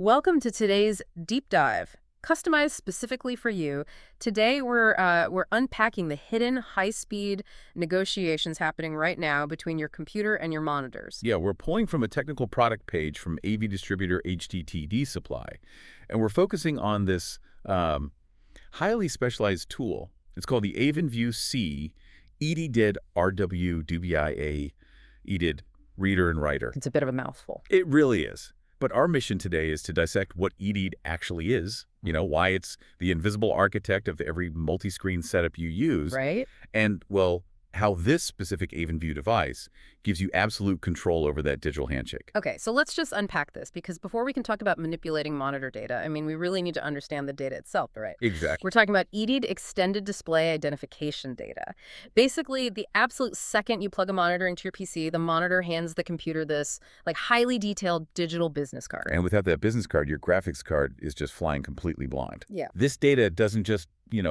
Welcome to today's deep dive, customized specifically for you. Today we're unpacking the hidden high-speed negotiations happening right now between your computer and your monitors. Yeah, we're pulling from a technical product page from AV distributor HDTV Supply, and we're focusing on this highly specialized tool. It's called the Avenview C-EDID-RW DVI EDID reader and writer. It's a bit of a mouthful. It really is. But our mission today is to dissect what EDID actually is, why it's the invisible architect of every multi-screen setup you use, Right? and, well, how this specific Avenview device gives you absolute control over that digital handshake. Okay, so let's just unpack this, because before we can talk about manipulating monitor data, we really need to understand the data itself, right? Exactly. We're talking about EDID extended display identification data. Basically, the absolute second you plug a monitor into your PC, the monitor hands the computer this highly detailed digital business card. And without that business card, your graphics card is just flying completely blind. Yeah. This data doesn't just,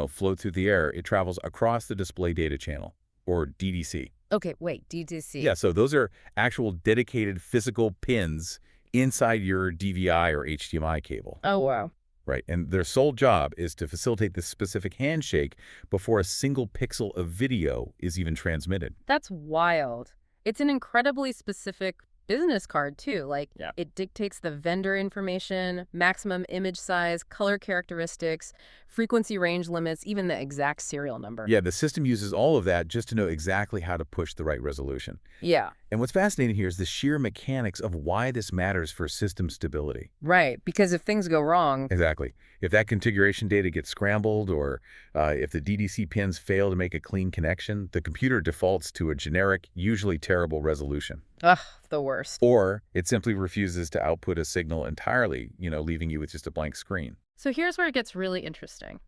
float through the air. It travels across the display data channel, or DDC. Okay, wait, DDC. Yeah, so those are actual dedicated physical pins inside your DVI or HDMI cable. Oh, wow. Right, and their sole job is to facilitate this specific handshake before a single pixel of video is even transmitted. That's wild. It's an incredibly specific business card, too. Yeah. It dictates the vendor information, maximum image size, color characteristics, frequency range limits, even the exact serial number. Yeah, the system uses all of that just to know exactly how to push the right resolution. Yeah. And what's fascinating here is the sheer mechanics of why this matters for system stability. Right, because if things go wrong... Exactly. If that configuration data gets scrambled or if the DDC pins fail to make a clean connection, the computer defaults to a generic, usually terrible resolution. Ugh, the worst. Or it simply refuses to output a signal entirely, leaving you with just a blank screen. So here's where it gets really interesting.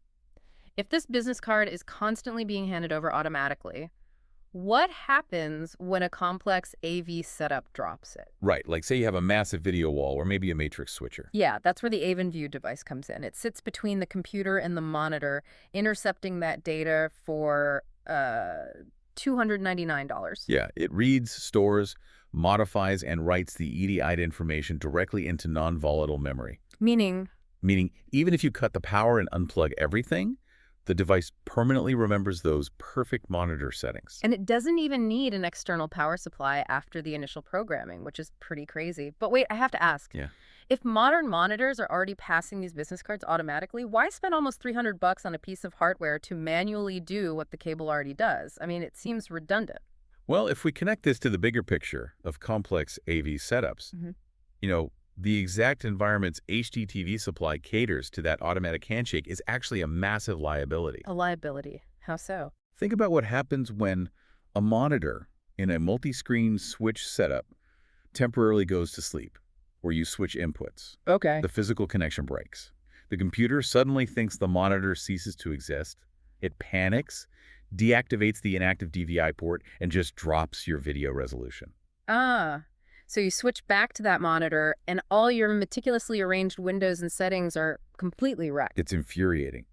If this business card is constantly being handed over automatically, what happens when a complex AV setup drops it? Right, like say you have a massive video wall or maybe a matrix switcher. Yeah, that's where the Avenview device comes in. It sits between the computer and the monitor, intercepting that data for $299. Yeah, it reads, stores, modifies, and writes the EDI information directly into non-volatile memory. Meaning, even if you cut the power and unplug everything, the device permanently remembers those perfect monitor settings. and it doesn't even need an external power supply after the initial programming, which is pretty crazy. But wait, I have to ask. Yeah. If modern monitors are already passing these business cards automatically, why spend almost $300 on a piece of hardware to manually do what the cable already does? It seems redundant. Well, if we connect this to the bigger picture of complex AV setups, the exact environment's HDTV supply caters to that automatic handshake is actually a massive liability. A liability. How so? Think about what happens when a monitor in a multi-screen switch setup temporarily goes to sleep, or you switch inputs. Okay. The physical connection breaks. The computer suddenly thinks the monitor ceases to exist. It panics, deactivates the inactive DVI port, and just drops your video resolution. So you switch back to that monitor, and all your meticulously arranged windows and settings are completely wrecked. It's infuriating.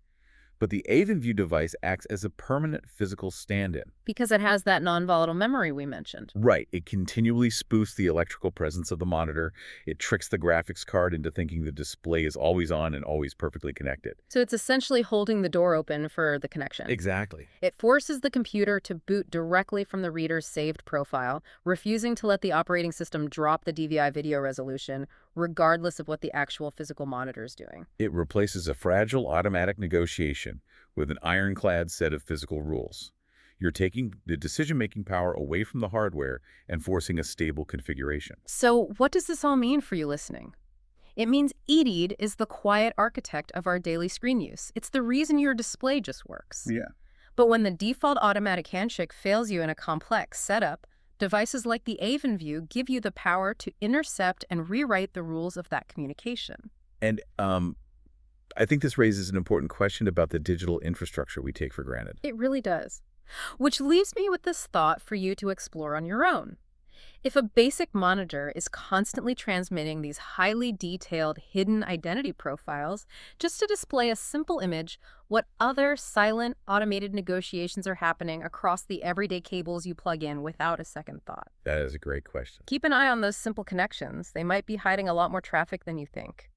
But the Avenview device acts as a permanent physical stand-in. Because it has that non-volatile memory we mentioned. Right. It continually spoofs the electrical presence of the monitor. It tricks the graphics card into thinking the display is always on and always perfectly connected. So it's essentially holding the door open for the connection. Exactly. It forces the computer to boot directly from the reader's saved profile, refusing to let the operating system drop the DVI video resolution, regardless of what the actual physical monitor is doing. It replaces a fragile automatic negotiation with an ironclad set of physical rules. You're taking the decision-making power away from the hardware and forcing a stable configuration. So what does this all mean for you listening? It means EDID is the quiet architect of our daily screen use. It's the reason your display just works. Yeah. But when the default automatic handshake fails you in a complex setup, devices like the Avenview give you the power to intercept and rewrite the rules of that communication. And I think this raises an important question about the digital infrastructure we take for granted. It really does. Which leaves me with this thought for you to explore on your own. If a basic monitor is constantly transmitting these highly detailed hidden identity profiles just to display a simple image, what other silent automated negotiations are happening across the everyday cables you plug in without a second thought? That is a great question. Keep an eye on those simple connections. They might be hiding a lot more traffic than you think.